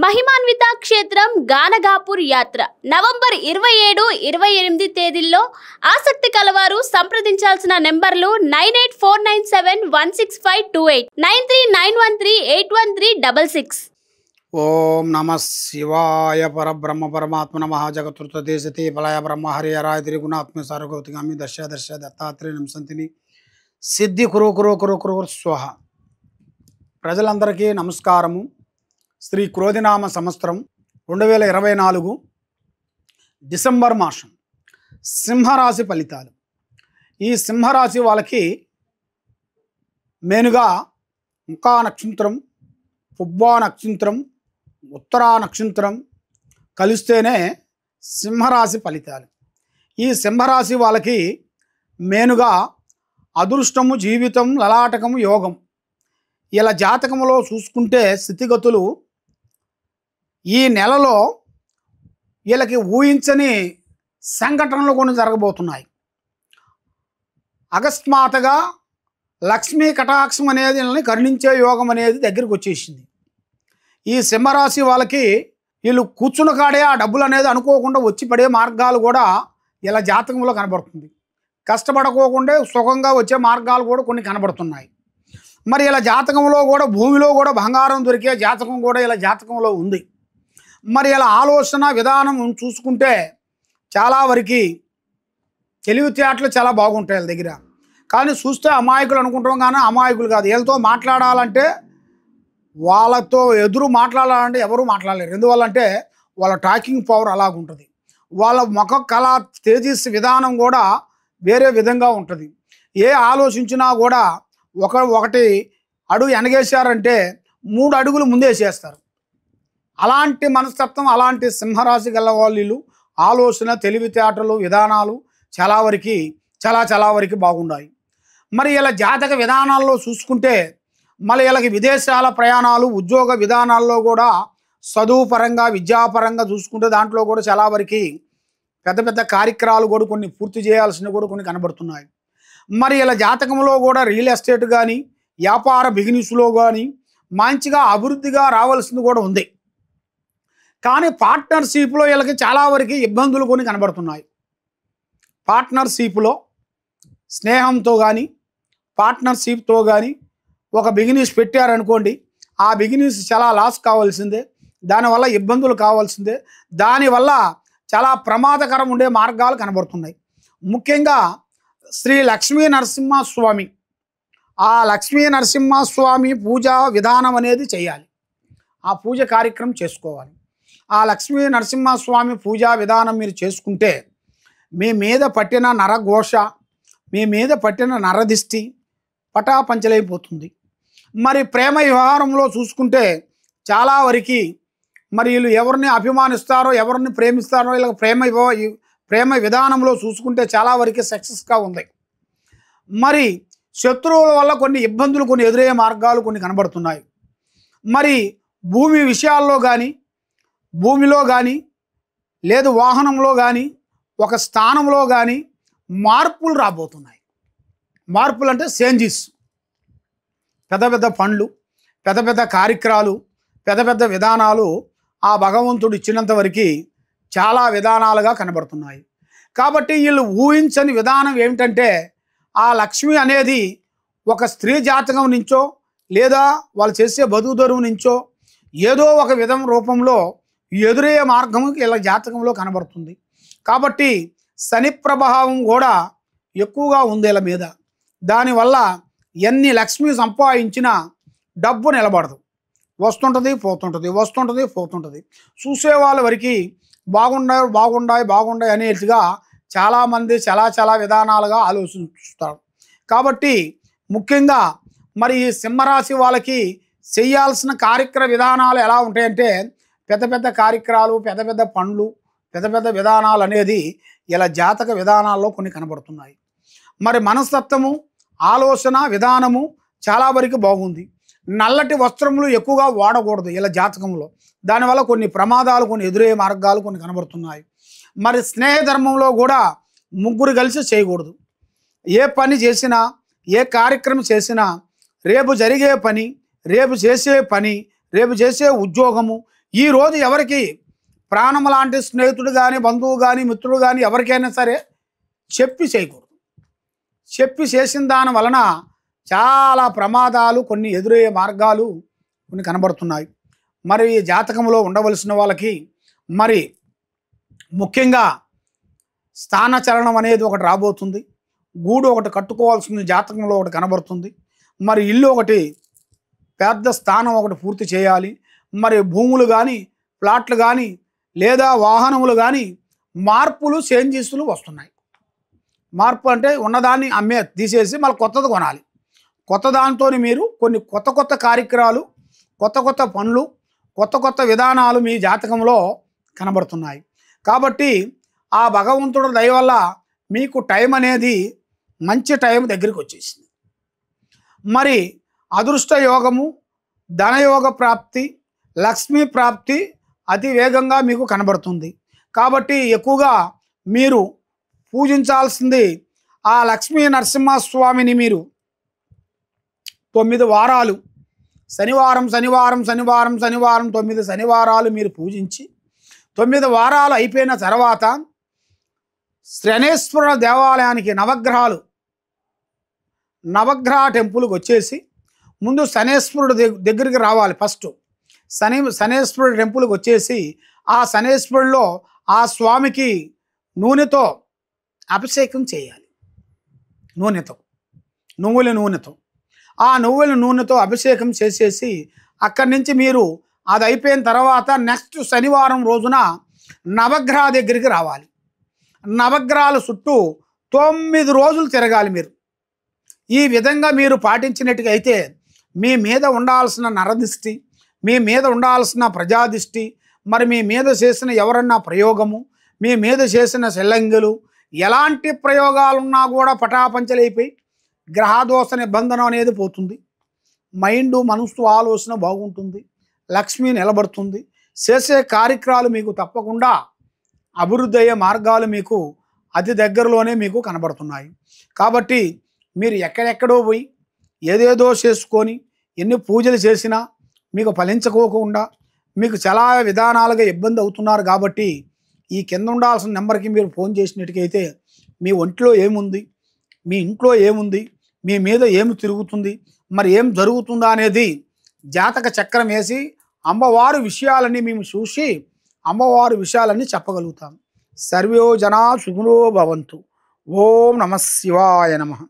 మహిమాన్విత క్షేత్రం గానగాపూర్ యాత్ర నవంబర్ 27-28 తేదీల్లో ఆసక్తి కలవారు సంప్రదించాల్సిన నెంబర్లు 9849716528 9391381366. ఓం నమ శివాయ పరబ్రహ్మ పరమాత్మ నమ జగతృతదేశతి ఫలయ బ్రహ్మ హరిహరాయ త్రిగుణాత్మ సారగౌతిగామి దర్శ దర్శ దత్తాత్రేయం సంతిని సిద్ధి కురు కురు కురు కురు స్వహ. ప్రజలందరికీ నమస్కారము. శ్రీ క్రోధినామ సంవత్సరం 2024 డిసెంబర్ మాసం సింహరాశి ఫలితాలు. ఈ సింహరాశి వాళ్ళకి మెయిన్గా ముఖా నక్షత్రం, పుబ్బా నక్షత్రం, ఉత్తరా నక్షత్రం కలిస్తేనే సింహరాశి ఫలితాలు. ఈ సింహరాశి వాళ్ళకి మెయిన్గా అదృష్టము, జీవితం, లలాటకము, యోగం. ఇలా జాతకంలో చూసుకుంటే స్థితిగతులు ఈ నెలలో వీళ్ళకి ఊహించని సంఘటనలు కొన్ని జరగబోతున్నాయి. అకస్మాత్తుగా లక్ష్మీ కటాక్షం అనేది వీళ్ళని కరుణించే యోగం అనేది దగ్గరికి వచ్చేసింది. ఈ సింహరాశి వాళ్ళకి వీళ్ళు కూర్చున్న కాడే ఆ డబ్బులు అనేది అనుకోకుండా వచ్చి పడే మార్గాలు కూడా ఇలా జాతకంలో కనబడుతుంది. కష్టపడకోకుండా సుఖంగా వచ్చే మార్గాలు కూడా కొన్ని కనబడుతున్నాయి. మరి ఇలా జాతకంలో కూడా భూమిలో కూడా బంగారం దొరికే జాతకం కూడా ఇలా జాతకంలో ఉంది. మరి ఇలా ఆలోచన విధానం చూసుకుంటే చాలా వరకు తెలివితేటలు చాలా బాగుంటాయి వాళ్ళ దగ్గర. కానీ చూస్తే అమాయకులు అనుకుంటాం, కానీ అమాయకులు కాదు. వీళ్ళతో మాట్లాడాలంటే, వాళ్ళతో ఎదురు మాట్లాడాలంటే ఎవరు మాట్లాడలేరు. ఎందువల్లంటే వాళ్ళ టాకింగ్ పవర్ అలాగుంటుంది. వాళ్ళ ముఖ కళ తేజస్ విధానం కూడా వేరే విధంగా ఉంటుంది. ఏ ఆలోచించినా కూడా ఒకటి అడుగు వెనగేశారంటే 3 అడుగులు ముందేసేస్తారు. అలాంటి మనస్తత్వం, అలాంటి సింహరాశి గల వాళ్ళు ఆలోచన, తెలివితేటలు, విధానాలు చాలా వరకు బాగున్నాయి. మరి ఇలా జాతక విధానాల్లో చూసుకుంటే మళ్ళీ వీళ్ళకి విదేశాల ప్రయాణాలు, ఉద్యోగ విధానాల్లో కూడా చదువు పరంగా, విద్యాపరంగా చూసుకుంటే దాంట్లో కూడా చాలా వరకు పెద్ద పెద్ద కార్యక్రమాలు కూడా కొన్ని పూర్తి చేయాల్సినవి కూడా కొన్ని కనబడుతున్నాయి. మరి ఇలా జాతకంలో కూడా రియల్ ఎస్టేట్ కానీ, వ్యాపార బిజినెస్లో కానీ మంచిగా అభివృద్ధిగా రావాల్సింది కూడా ఉంది. కానీ పార్ట్నర్షిప్లో వీళ్ళకి చాలా వరకు ఇబ్బందులు కొన్ని కనబడుతున్నాయి. పార్ట్నర్షిప్లో స్నేహంతో కానీ, పార్ట్నర్షిప్తో కానీ ఒక బిజినెస్ పెట్టారనుకోండి, ఆ బిజినెస్ చాలా లాస్ కావాల్సిందే, దానివల్ల ఇబ్బందులు కావాల్సిందే, దానివల్ల చాలా ప్రమాదకరం ఉండే మార్గాలు కనబడుతున్నాయి. ముఖ్యంగా శ్రీ లక్ష్మీ నరసింహస్వామి, ఆ లక్ష్మీ నరసింహస్వామి పూజా విధానం అనేది చేయాలి. ఆ పూజ కార్యక్రమం చేసుకోవాలి. ఆ లక్ష్మీ నరసింహస్వామి పూజా విధానం మీరు చేసుకుంటే మీ మీద పట్టిన నరఘోష, మీ మీద పట్టిన నరదిష్టి పటాపంచలైపోతుంది. మరి ప్రేమ వ్యవహారంలో చూసుకుంటే చాలా వరకు మరి వీళ్ళు ఎవరిని అభిమానిస్తారో, ఎవరిని ప్రేమిస్తారో, వీళ్ళకి ప్రేమ విధానంలో చూసుకుంటే చాలా వరకు సక్సెస్గా ఉంది. మరి శత్రువుల వల్ల కొన్ని ఇబ్బందులు, కొన్ని ఎదురయ్యే మార్గాలు కొన్ని కనబడుతున్నాయి. మరి భూమి విషయాల్లో కానీ, భూమిలో కానీ, లేదు వాహనంలో కానీ, ఒక స్థానంలో కానీ మార్పులు రాబోతున్నాయి. మార్పులు అంటే చేంజెస్, పెద్ద పెద్ద పనులు, పెద్ద పెద్ద కార్యక్రమాలు, పెద్ద పెద్ద విధానాలు ఆ భగవంతుడు ఇచ్చినంత వరకు చాలా విధానాలుగా కనబడుతున్నాయి. కాబట్టి వీళ్ళు ఊహించని విధానం ఏమిటంటే, ఆ లక్ష్మి అనేది ఒక స్త్రీ జాతకం నుంచో, లేదా వాళ్ళు చేసే బతుకుదరువు నుంచో ఏదో ఒక రూపంలో ఎదురయ్యే మార్గం ఇలా జాతకంలో కనబడుతుంది. కాబట్టి శని ప్రభావం కూడా ఎక్కువగా ఉంది వీళ్ళ మీద. దానివల్ల ఎన్ని లక్ష్మి సంపాదించినా డబ్బు నిలబడదు, వస్తుంటుంది పోతుంటుంది. చూసే వాళ్ళ వరకు బాగుండాయి అనేట్టుగా చాలామంది చాలా విధానాలుగా ఆలోచిస్తారు. కాబట్టి ముఖ్యంగా మరి ఈ సింహరాశి వాళ్ళకి చేయాల్సిన కార్యక్రమ విధానాలు ఎలా ఉంటాయంటే, పెద్ద పెద్ద కార్యక్రమాలు, పెద్ద పెద్ద పనులు, పెద్ద పెద్ద విధానాలు అనేది ఇలా జాతక విధానాల్లో కొన్ని కనబడుతున్నాయి. మరి మనస్తత్వము, ఆలోచన విధానము చాలా వరకు బాగుంది. నల్లటి వస్త్రములు ఎక్కువగా వాడకూడదు ఇలా జాతకంలో. దానివల్ల కొన్ని ప్రమాదాలు, కొన్ని ఎదురయ్యే మార్గాలు కొన్ని కనబడుతున్నాయి. మరి స్నేహధర్మంలో కూడా ముగ్గురు కలిసి చేయకూడదు. ఏ పని చేసినా, ఏ కార్యక్రమం చేసినా రేపు జరిగే పని, రేపు చేసే ఉద్యోగము ఈరోజు ఎవరికి ప్రాణం లాంటి స్నేహితుడు కానీ బంధువు కానీ మిత్రుడు కానీ ఎవరికైనా సరే చెప్పి చేయకూడదు. చెప్పి చేసిన దాని వలన చాలా ప్రమాదాలు కొన్ని ఎదురయ్యే మార్గాలు కొన్ని కనబడుతున్నాయి. మరి ఈ జాతకంలో ఉండవలసిన వాళ్ళకి మరి ముఖ్యంగా స్థానచలనం అనేది ఒకటి రాబోతుంది. గూడు ఒకటి కట్టుకోవాల్సింది జాతకంలో ఒకటి కనబడుతుంది. మరి ఇల్లు ఒకటి పెద్ద స్థానం ఒకటి పూర్తి చేయాలి. మరి భూములు కానీ ప్లాట్లు కానీ లేదా వాహనములు కానీ మార్పులు చేంజెస్లు వస్తున్నాయి. మార్పు అంటే ఉన్నదాన్ని తీసేసి మళ్ళీ కొత్తది కొనాలి. కొత్త దాంతో మీరు కొన్ని కొత్త కార్యక్రమాలు, కొత్త పనులు, కొత్త విధానాలు మీ జాతకంలో కనబడుతున్నాయి. కాబట్టి ఆ భగవంతుడి దయ వల్ల మీకు టైం అనేది మంచి టైం దగ్గరికి వచ్చేసింది. మరి అదృష్ట యోగము, ధనయోగ ప్రాప్తి, లక్ష్మీ ప్రాప్తి అతి వేగంగా మీకు కనబడుతుంది. కాబట్టి ఎక్కువగా మీరు పూజించాల్సింది ఆ లక్ష్మీ నరసింహస్వామిని. మీరు 9 వారాలు శనివారం 9 శనివారాలు మీరు పూజించి 9 వారాలు అయిపోయిన తర్వాత శనేశ్వర దేవాలయానికి నవగ్రహ టెంపుల్కి వచ్చేసి ముందు శనేశ్వరుడు దగ్గరికి రావాలి. ఫస్ట్ శనేశ్వరుడు టెంపుల్కి వచ్చేసి ఆ శనేశ్వరుడిలో ఆ స్వామికి నూనెతో అభిషేకం చేయాలి. నువ్వుల నూనెతో ఆ నువ్వుల నూనెతో అభిషేకం చేసేసి అక్కడి నుంచి మీరు అది అయిపోయిన తర్వాత నెక్స్ట్ శనివారం రోజున నవగ్రహ దగ్గరికి రావాలి. నవగ్రహాల చుట్టూ 9 రోజులు తిరగాలి మీరు. ఈ విధంగా మీరు పాటించినట్టుగా అయితే మీ మీద ఉండాల్సిన నరదిష్టి, మీ మీద ఉండాల్సిన ప్రజాదిష్టి, మరి మీ మీద చేసిన ఎవరన్నా ప్రయోగము, మీ మీద చేసిన సెల్లంగులు, ఎలాంటి ప్రయోగాలున్నా కూడా పటాపంచలైపోయి గ్రహదోష నిబంధన అనేది పోతుంది. మనసు ఆలోచన బాగుంటుంది. లక్ష్మి నిలబడుతుంది. చేసే కార్యక్రమాలు మీకు తప్పకుండా అభివృద్ధి అయ్యే మార్గాలు మీకు అతి దగ్గరలోనే మీకు కనబడుతున్నాయి. కాబట్టి మీరు ఎక్కడెక్కడో పోయి ఏదేదో చేసుకొని ఎన్ని పూజలు చేసినా మీకు ఫలించుకోకుండా మీకు చాలా విధానాలుగా ఇబ్బంది అవుతున్నారు. కాబట్టి ఈ కింద ఉండాల్సిన నెంబర్కి మీరు ఫోన్ చేసినట్టుకైతే మీ ఒంట్లో ఏముంది, మీ ఇంట్లో ఏముంది, మీ మీద ఏమి తిరుగుతుంది, మరి ఏం జరుగుతుందా అనేది జాతక చక్రం వేసి అమ్మవారు విషయాలన్నీ మేము చూసి అమ్మవారు విషయాలన్నీ చెప్పగలుగుతాం. సర్వే జనా సుఖినో భవంతు. ఓం నమః శివాయ నమః.